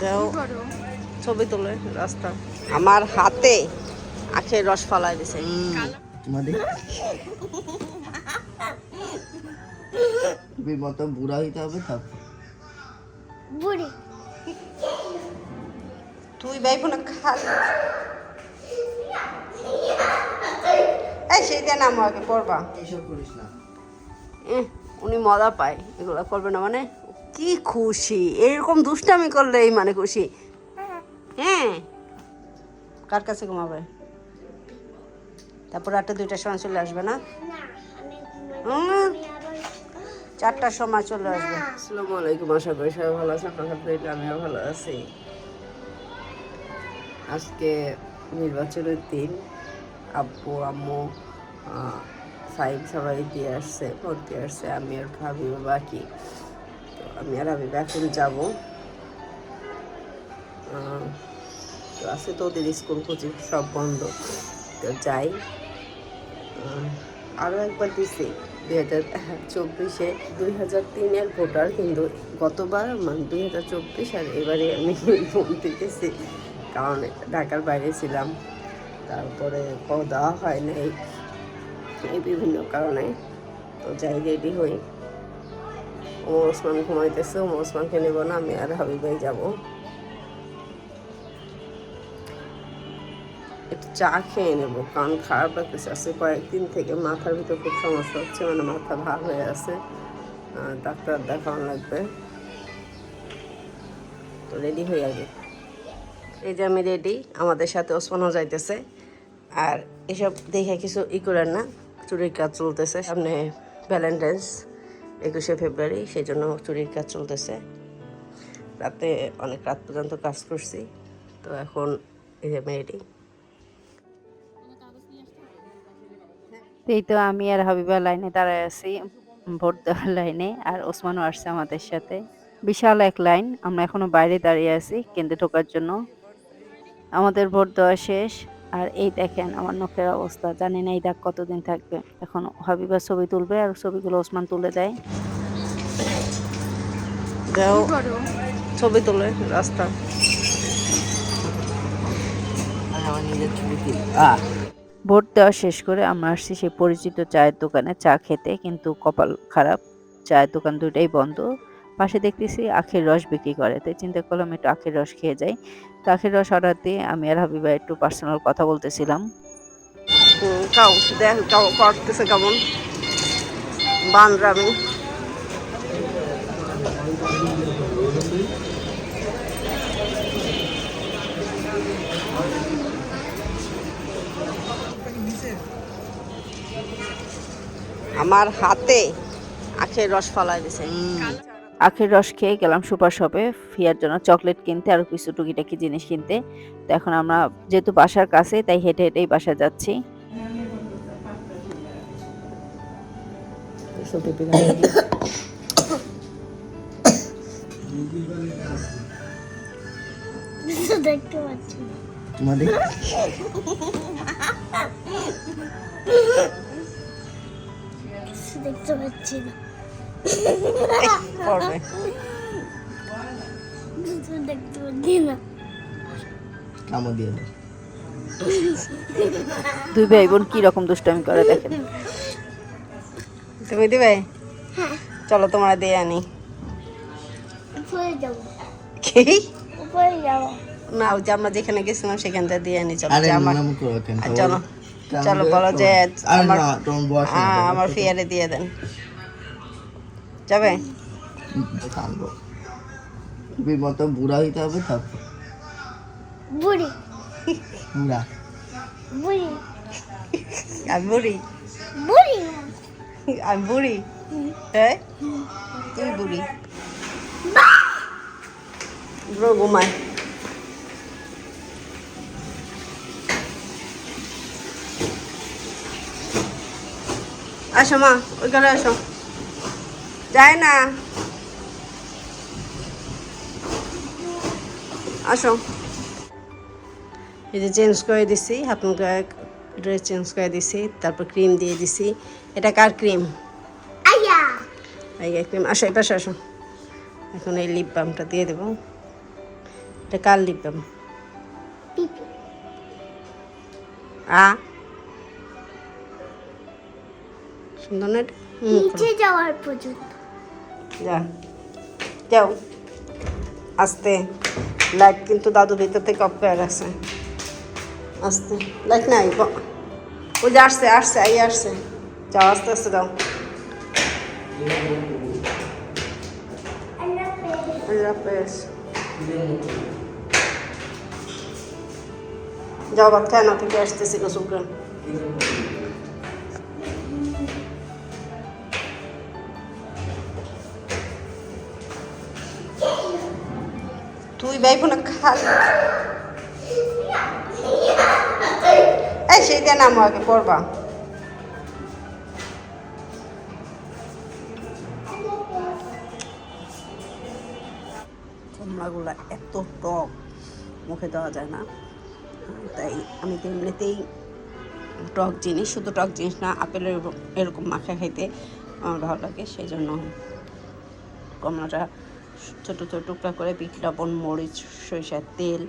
যাও ছবি তোলে রাস্তা আমার হাতে আখের রস ফালাই দিছে তুমি মতো বুড়া হইতে হবে তারপর বুড়ি তুই বাইব না খালি এই সেইটা নাম আগে পড়বা এইসব করিস না উনি মজা পায় এগুলো করবে না মানে কি খুশি এরকম দুষ্টামি করলেই মানে খুশি হ্যাঁ কার কাছে ঘুমাবে তারপর 2টার সময় চলে আসবে না 4টার সময় চলে আসবে আসসালামু আলাইকুম আশা করি সবাই ভালো আছেন আলহামদুলিল্লাহ আমিও ভালো আছি আজকে নির্বাচনের দিন আব্বু আম্মু সাইড সবাই দিয়ে আসছে ভোট দিয়ে আসছে আমি আর ভাবিও বাকি তো আমি আর আমি এখন যাবো তো আজকে তো ওদের স্কুল কোচিং সব বন্ধ তো যাই আরও একবার দিছি 2024-এ 2003-এর ভোটার কিন্তু গতবার মানে 2024 আর এবারে আমি ভোট দিতেছি কারণ ঢাকার বাইরে ছিলাম তারপরে দেওয়া হয় নাই এই বিভিন্ন কারণে তো যাই রেডি হই ওমর ওসমান ঘুমাইতেছে ওমর ওসমানকে নেব না আমি আর হাবিবাই যাবো একটু চা খেয়ে নেবো কারণ খারাপ লাগতেছে আজকে কয়েকদিন থেকে মাথার ভিতর খুব সমস্যা হচ্ছে মানে মাথা ভার হয়ে আছে ডাক্তার দেখানো লাগবে তো রেডি হই আগে এই যে আমি রেডি আমাদের সাথে ওসমানও যাইতেছে আর এসব দেখে কিছু করেন না চুরির কাজ চলতেছে সামনে ভ্যালেন্টাইন্স 21শে ফেব্রুয়ারি সেই জন্য চুরির কাজ চলতেছে রাতে অনেক রাত পর্যন্ত কাজ করছি তো এখন এই যে আমি রেডি এই তো আমি আর হাবিবা লাইনে দাঁড়ায় আছি ভোট দেওয়ার লাইনে আর ওসমানও আসছে আমাদের সাথে বিশাল এক লাইন আমরা এখনো বাইরে দাঁড়িয়ে আছি কেন্দ্রে ঢোকার জন্য আমাদের ভোট দেওয়া শেষ আর এই দেখেন আমার নখের অবস্থা জানি না এই দাগ কতদিন থাকবে এখন হাবিবা ছবি তুলবে আর ছবিগুলো ওসমান তুলে দেয় যাও ছবি তোলে রাস্তা আমার নিজের ছবি ভোট দেওয়া শেষ করে আমরা আসছি সেই পরিচিত চায়ের দোকানে চা খেতে কিন্তু কপাল খারাপ চায়ের দোকান দুইটাই বন্ধ পাশে দেখতেছি আখের রস বিক্রি করে তাই চিন্তা করলাম একটু আখের রস খেয়ে যাই তো আখের রস অর্ডার দিয়ে আমি আর হাবিবা একটু পার্সোনাল কথা বলতেছিলাম কাউ দেখ কাউ করতেছে কেমন বানরামি আমার হাতে আখের রস ফালাই দিছে আখের রস খেয়ে গেলাম সুপার শপে ফিয়ার জন্য চকলেট কিনতে আর কিছু টুকিটাকি জিনিস কিনতে তো এখন আমরা যেহেতু বাসার কাছে তাই হেঁটে হেঁটেই বাসা যাচ্ছি দেখতে পাচ্ছি তোমাদের দেখতে পাচ্ছি না পড়বে দেখতে পাচ্ছি না কামড় দিয়ে দাও দুই ভাই বোন কি রকম দুষ্টামি করে দেখেন তুমি দিবে চলো তোমরা দিয়ে আনি উপরে যাবো কি উপরে যাবো না ওই যে আমরা যেখানে গেছিলাম সেখান থেকে দিয়ে আনি চলো আরে যে আমার নাম করো কেন চলো চলো বলো যে আরে আমার না তোমার বয়স আমার ফিয়ারে দিয়ে দেন যাবে কামড়ো তুমি মতো বুড়া হইতে হবে তারপর বুড়ি বুড়া বুড়ি আমি বুড়ি বুড়ি আমি বুড়ি হ্যাঁ তুই বুড়ি বুড়ো ঘুমায় আসো মা ওইখানে আসো যায় না আসো এই যে চেঞ্জ করে দিছি আপনার ড্রেস চেঞ্জ করে দিছি তারপর ক্রিম দিয়ে দিছি এটা কার ক্রিম আয়া এই ক্রিম আসো এই পাশে আসো এখন এই লিপ বামটা দিয়ে দেবো এটা কার লিপবাম? পিপি আ সুন্দর না এটা? নিচে যাওয়ার পর্যন্ত যা যাও আস্তে। লাইট কিন্তু দাদু ভিতর থেকে অফ করে রাখছে। আস্তে লাইট নাই, ওই যে আসছে আসছে আই আসছে। যাও আস্তে আস্তে যাও। আল্লাহ হাফেজ। যাও ভাত খায় না, থেকে আসতেছি গোসল করে। তুই বাইব না খালি এই সেইটা নাম আগে পড়বা। কমলাগুলা এত টক, মুখে দেওয়া যায় না, তাই আমি তো এমনিতেই টক জিনিস, শুধু টক জিনিস না, আপেলের এরকম মাখা খাইতে আমার ভালো লাগে। সেই জন্য কমলাটা ছোটো ছোটো টুকরা করে বিট লবণ, মরিচ, সরিষার তেল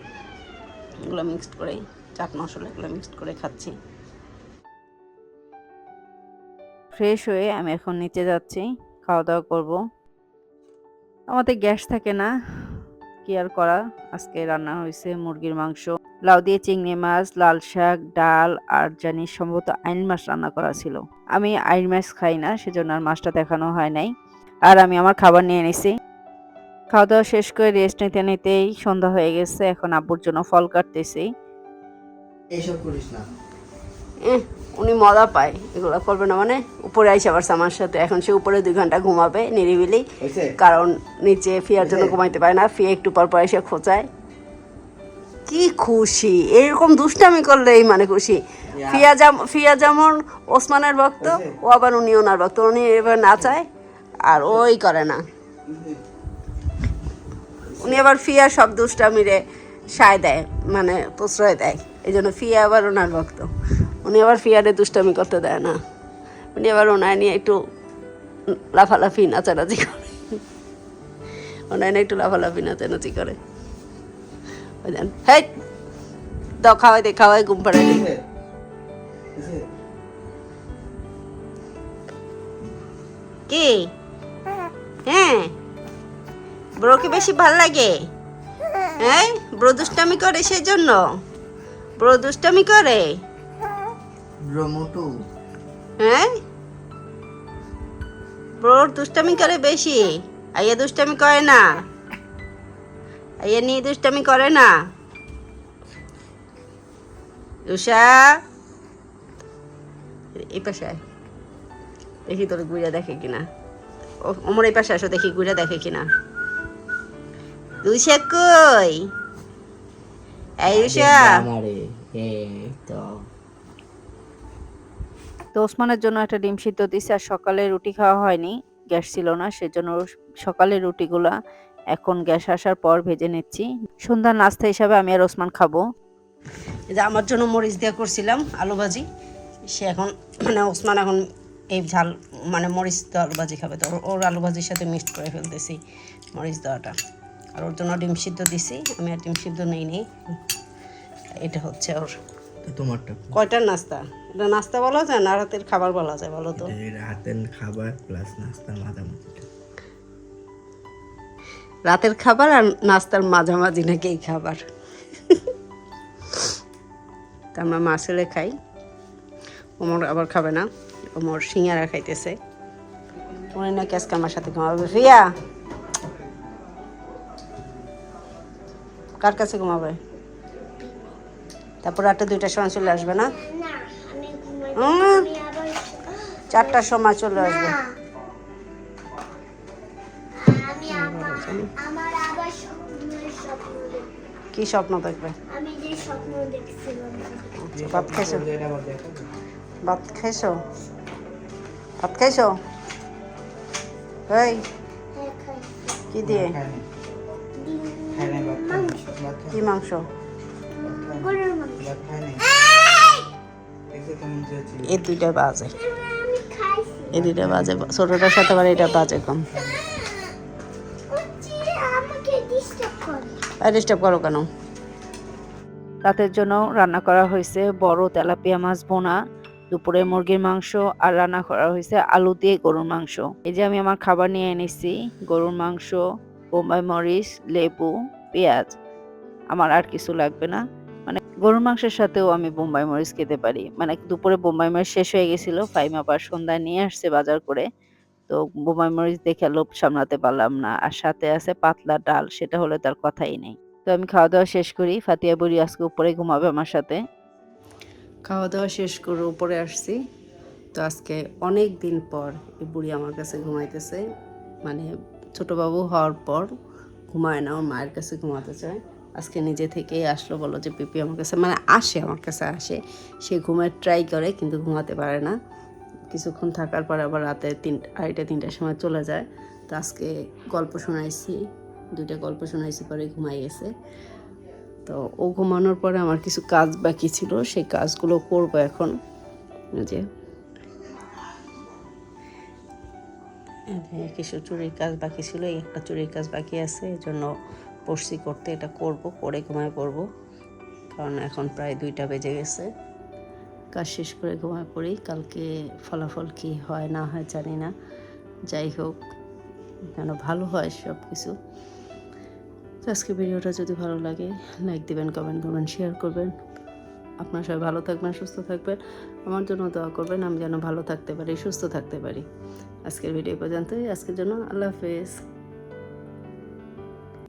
এগুলো মিক্সড করে, চাট মশলা এগুলো মিক্সড করে খাচ্ছি। ফ্রেশ হয়ে আমি এখন নিচে যাচ্ছি, খাওয়া দাওয়া করব। আমাদের গ্যাস থাকে না, কি আর করা। আজকে রান্না হয়েছে মুরগির মাংস, লাউ দিয়ে চিংড়ি মাছ, লাল শাক, ডাল আর জানি সম্ভবত আইন মাছ রান্না করা ছিল। আমি আইন মাছ খাই না, সেজন্য আর মাছটা দেখানো হয় নাই। আর আমি আমার খাবার নিয়ে নিছি। খাওয়া দাওয়া শেষ করে রেস্ট নিতে নিতেই সন্ধ্যা হয়ে গেছে। এখন আব্বুর জন্য ফল কাটতেছি। এইসব করিস না। উনি মজা পায়, এগুলো করবে না মানে। উপরে আইসে আবার আমার সাথে, এখন সে উপরে 2 ঘন্টা ঘুমাবে নিরিবিলি, কারণ নিচে ফিয়ার জন্য ঘুমাইতে পারে না। ফিয়া একটু পর পর এসে খোঁচায়। কি খুশি, এরকম দুষ্টামি করলেই মানে খুশি। ফিয়া যেমন ওসমানের ভক্ত, ও আবার উনি ওনার ভক্ত। উনি এবার নাচায় আর ওই করে না। উনি আবার ফিয়া সব দুষ্টামিরে সায় দেয়, মানে প্রশ্রয় দেয়। এই জন্য ফিয়া আবার ওনার ভক্ত। উনি আবার ফিয়ারে দুষ্টামি করতে দেয় না। উনি আবার ওনায় নিয়ে একটু লাফালাফি নাচানাচি করে, ওনায় নিয়ে একটু লাফালাফি নাচানাচি করে। বুঝলেন? হ্যাঁ দাও, খাওয়াই দে, খাওয়াই ঘুম পাড়াই দে। কি? হ্যাঁ ব্রো কি বেশি ভাল লাগে? হ্যাঁ ব্রো দুষ্টামি করে, সেই জন্য ব্রো দুষ্টামি করে। ব্রহ্মটু হ্যাঁ ব্রোর দুষ্টামি করে বেশি, আইয়া দুষ্টামি করে না। আইয়া নিয়ে দুষ্টামি করে না। উষা এই পাশে আয়, দেখি তোর গুড়া দেখে কিনা। ওমর এই পাশে আসো, দেখি গুড়া দেখে কিনা। উষা কই? এই উষা, আমারে তো ওসমানের জন্য একটা ডিম সিদ্ধ দিছি। আর সকালে রুটি খাওয়া হয়নি, গ্যাস ছিল না, সেজন্য সকালে রুটিগুলা এখন গ্যাস আসার পর ভেজে নিচ্ছি। সন্ধ্যার নাস্তা হিসাবে আমি আর ওসমান খাবো। এই যে আমার জন্য মরিচ দিয়ে করছিলাম আলু ভাজি। সে এখন মানে ওসমান এখন এই ঝাল মানে মরিচ দেওয়া আলু ভাজি খাবে, তো ওর আলু ভাজির সাথে মিক্সড করে ফেলতেছি মরিচ দেওয়াটা। আর ওর জন্য ডিম সিদ্ধ দিছি, আমি আর ডিম সিদ্ধ নেই। এটা হচ্ছে ওর। তোমারটা কয়টার নাস্তা? এটা নাস্তা বলা যায় না রাতের খাবার বলা যায় বলো তো? রাতের খাবার প্লাস নাস্তার মাঝামাঝি। রাতের খাবার আর নাস্তার মাঝামাঝি নাকি এই খাবার? তা আমরা মাছেলে খাই, ওমর আবার খাবে না, ওমর সিঙ্গারা খাইতেছে। উনি নাকি আজকে আমার সাথে ঘুমাবে। ফিয়া কার কাছে ঘুমাবে? তারপর রাতে 2টার সময় চলে আসবে না? না আমি ঘুমাই, আমি আবার 4টার সময় চলে আসবে। আমি আমার আবার স্বপ্ন দেখব। কি স্বপ্ন দেখবে? আমি যে স্বপ্ন দেখছিলাম। ভাত খাইছো? ভাত খাইছো? ভাত খাইছো? এই হ্যাঁ খাই। কি দিয়ে? মাংস, কি মাংস? গরুর মাংস। এই 2টা বাজে, আমি খাইছি। এই 2টা বাজে। ছোটটার সাথে আবার এটা বাজে কম। আমাকে ডিস্টার্ব করে। ডিস্টার্ব করো কেন? রাতের জন্য রান্না করা হয়েছে বড় তেলাপিয়া মাছ ভুনা, দুপুরে মুরগির মাংস, আর রান্না করা হয়েছে আলু দিয়ে গরুর মাংস। এই যে আমি আমার খাবার নিয়ে এনেছি, গরুর মাংস, বোম্বাই মরিচ, লেবু, পেঁয়াজ। আমার আর কিছু লাগবে না। মানে গরুর মাংসের সাথেও আমি বোম্বাই মরিচ খেতে পারি। মানে দুপুরে বোম্বাই মরিচ শেষ হয়ে গেছিল, ফাইম আবার সন্ধ্যায় নিয়ে আসছে বাজার করে। তো বোম্বাই মরিচ দেখে লোভ সামলাতে পারলাম না। আর সাথে আছে পাতলা ডাল, সেটা হলে তার কথাই নেই। তো আমি খাওয়া দাওয়া শেষ করি। ফাতিয়া বুড়ি আজকে উপরে ঘুমাবে আমার সাথে। খাওয়া দাওয়া শেষ করে উপরে আসছি। তো আজকে অনেক দিন পর এই বুড়ি আমার কাছে ঘুমাইতেছে। মানে ছোটো বাবু হওয়ার পর ঘুমায় না, ওর মায়ের কাছে ঘুমাতে চায়। আজকে নিজে থেকেই আসলো, বলো যে পিপি আমার কাছে, মানে আসে আমার কাছে আসে, সে ঘুমায় ট্রাই করে কিন্তু ঘুমাতে পারে না। কিছুক্ষণ থাকার পর আবার রাতে 2:30-3টার সময় চলে যায়। তো আজকে গল্প শোনাইছি, 2টা গল্প শোনাইছি, পরে ঘুমাই গেছে। তো ও ঘুমানোর পরে আমার কিছু কাজ বাকি ছিল, সেই কাজগুলো করবো এখন। যে কিছু চুরির কাজ বাকি ছিল, এই একটা চুরির কাজ বাকি আছে, এই জন্য পড়ছি করতে, এটা করব, করে ঘুমায় পড়বো। কারণ এখন প্রায় 2টা বেজে গেছে। কাজ শেষ করে ঘুমায় পড়ি। কালকে ফলাফল কি হয় না হয় জানি না, যাই হোক যেন ভালো হয় সব কিছু। তো আজকে ভিডিওটা যদি ভালো লাগে লাইক দিবেন, কমেন্ট করবেন, শেয়ার করবেন। আপনারা সবাই ভালো থাকবেন, সুস্থ থাকবেন, আমার জন্য দোয়া করবেন, আমি যেন ভালো থাকতে পারি, সুস্থ থাকতে পারি। আজকের ভিডিও পর্যন্তই, আজকের জন্য আল্লাহ হাফেজ।